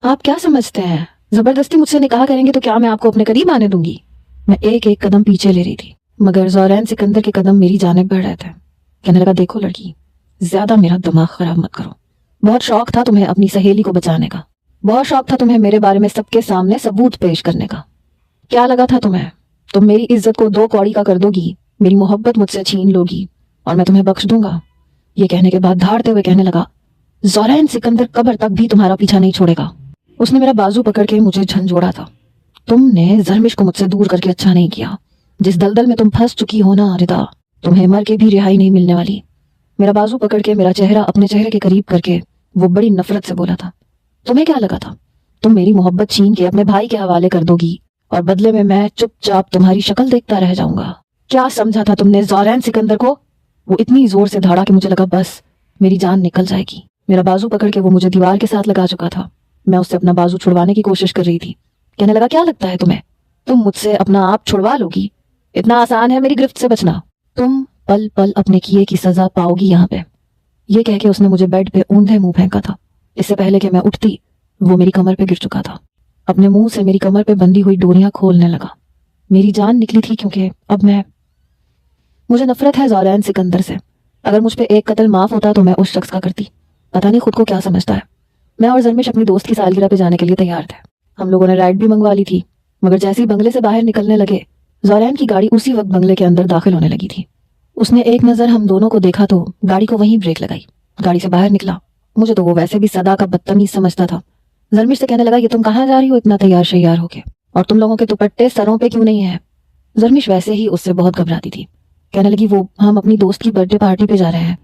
आप क्या समझते हैं, जबरदस्ती मुझसे निकाह करेंगे तो क्या मैं आपको अपने करीब आने दूंगी? मैं एक एक कदम पीछे ले रही थी, मगर ज़ोरैन सिकंदर के कदम मेरी जानिब बढ़ रहे थे। कहने लगा, देखो लड़की, ज्यादा मेरा दिमाग खराब मत करो। बहुत शौक था तुम्हें अपनी सहेली को बचाने का, बहुत शौक था तुम्हें मेरे बारे में सबके सामने सबूत पेश करने का। क्या लगा था तुम्हें, तुम मेरी इज्जत को दो कौड़ी का कर दोगी, मेरी मोहब्बत मुझसे छीन लोगी और मैं तुम्हें बख्श दूंगा? ये कहने के बाद धाड़ते हुए कहने लगा, ज़ोरैन सिकंदर कब्र तक भी तुम्हारा पीछा नहीं छोड़ेगा। उसने मेरा बाजू पकड़ के मुझे झंझोड़ा था। तुमने ज़रमिश को मुझसे दूर करके अच्छा नहीं किया। जिस दलदल में तुम फंस चुकी हो ना रिदा, तुम्हें मर के भी रिहाई नहीं मिलने वाली। मेरा बाजू पकड़ के मेरा चेहरा अपने चेहरे के करीब करके वो बड़ी नफरत से बोला था, तुम्हें क्या लगा था तुम मेरी मोहब्बत छीन के अपने भाई के हवाले कर दोगी और बदले में मैं चुपचाप तुम्हारी शक्ल देखता रह जाऊंगा? क्या समझा था तुमने ज़ोरैन सिकंदर को? वो इतनी जोर से धाड़ा कि मुझे लगा बस मेरी जान निकल जाएगी। मेरा बाजू पकड़ के वो मुझे दीवार के साथ लगा चुका था। मैं उससे अपना बाजू छुड़वाने की कोशिश कर रही थी। कहने लगा, क्या लगता है तुम्हें, तुम मुझसे अपना आप छुड़वा लोगी? इतना आसान है मेरी गिरफ्त से बचना? तुम पल पल अपने किए की सजा पाओगी यहाँ पे। ये कह के उसने मुझे बेड पे ऊंधे मुंह फेंका था। इससे पहले कि मैं उठती, वो मेरी कमर पे गिर चुका था। अपने मुंह से मेरी कमर पे बंधी हुई डोरियां खोलने लगा। मेरी जान निकली थी, क्योंकि अब मुझे नफरत है ज़ोरैन सिकंदर से। अगर मुझ पे एक कत्ल माफ होता तो मैं उस शख्स का करती। पता नहीं खुद को क्या समझता है। मैं और ज़रमिश अपनी दोस्त की सालगिरह पे जाने के लिए तैयार थे। हम लोगों ने राइड भी मंगवा ली थी, मगर जैसे ही बंगले से बाहर निकलने लगे, ज़ोरैन की गाड़ी उसी वक्त बंगले के अंदर दाखिल होने लगी थी। उसने एक नज़र हम दोनों को देखा तो गाड़ी को वहीं ब्रेक लगाई, गाड़ी से बाहर निकला। मुझे तो वो वैसे भी सदा का बदतमीज समझता था। ज़रमिश से कहने लगा, ये तुम कहाँ जा रही हो इतना तैयार शैयार होके, और तुम लोगों के दुपट्टे सरों पे क्यों नहीं है? ज़रमिश वैसे ही उससे बहुत घबराती थी। कहने लगी, वो हम अपनी दोस्त की बर्थडे पार्टी पे जा रहे हैं।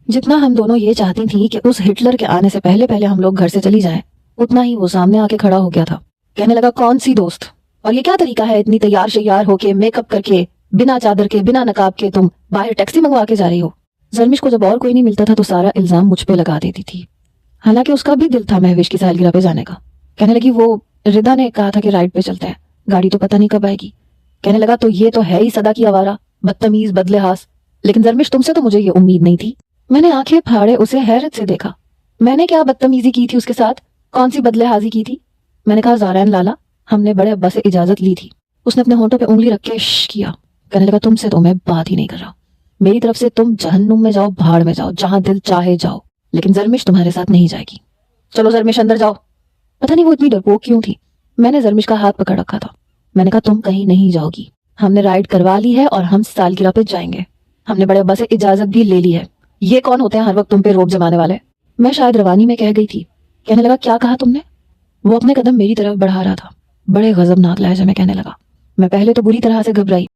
जितना हम दोनों ये चाहती थी कि उस हिटलर के आने से पहले पहले हम लोग घर से चली जाएं, उतना ही वो सामने आके खड़ा हो गया था। कहने लगा, कौन सी दोस्त? और ये क्या तरीका है इतनी तैयार शैयार होके, मेकअप करके, बिना चादर के, बिना नकाब के तुम बाहर टैक्सी मंगवा के जा रही हो? ज़रमिश को जब और कोई नहीं मिलता था तो सारा इल्जाम मुझ पे लगा देती थी। हालांकि उसका भी दिल था महविश की सालगिरह पे जाने का। कहने लगी, वो रिदा ने कहा था कि राइड पे चलते हैं, गाड़ी तो पता नहीं कब आएगी। कहने लगा, तो ये तो है ही सदा की आवारा, बदतमीज, बदलेहास। लेकिन ज़रमिश, तुमसे तो मुझे ये उम्मीद नहीं थी। मैंने आंखें फाड़े उसे हैरत से देखा। मैंने क्या बदतमीजी की थी उसके साथ? कौन सी बदलेहाजी की थी? मैंने कहा, ज़ोरैन लाला, हमने बड़े अब्बा से इजाजत ली थी। उसने अपने होंठों पे उंगली रख के श्श किया। कहने लगा, तुमसे तो मैं बात ही नहीं कर रहा। मेरी तरफ से तुम जहन्नुम में जाओ, भाड़ में जाओ, जहां दिल चाहे जाओ, लेकिन ज़रमिश तुम्हारे साथ नहीं जाएगी। चलो ज़रमिश, अंदर जाओ। पता नहीं वो इतनी डरपोक क्यों थी। मैंने ज़रमिश का हाथ पकड़ रखा था। मैंने कहा, तुम कहीं नहीं जाओगी। हमने राइड करवा ली है और हम सालगिरह पे जाएंगे। हमने बड़े अब्बा से इजाजत भी ले ली है। ये कौन होते हैं हर वक्त तुम पे रोब जमाने वाले? मैं शायद रवानी में कह गई थी। कहने लगा, क्या कहा तुमने? वो अपने कदम मेरी तरफ बढ़ा रहा था। बड़े गजबनाक लहजे में कहने लगा। मैं पहले तो बुरी तरह से घबराई,